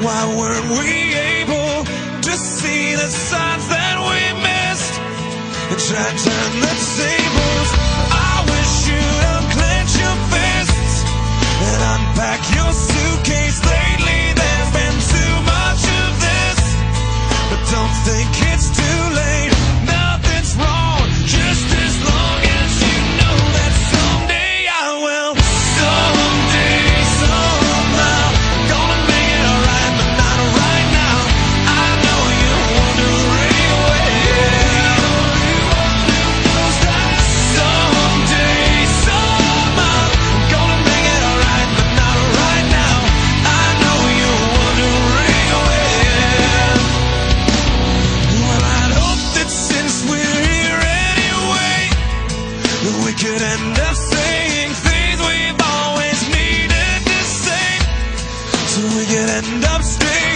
Why weren't we able to see the signs that we missed and try to turn the tables? I wish you'd unclench your fists and unpack your suitcase. Lately there's been too much of this, but don't think it's too late. Nothing's wrong, just as long as you know that someday I will. Someday, somehow, I'm gonna make it alright, but not right now. I know you're wondering someday, somehow, I'm gonna make it alright, but not right now. I know you're wondering well, I'd hope that since we're here anyway, that we could end up saying things we've always needed to say, so we could end up staying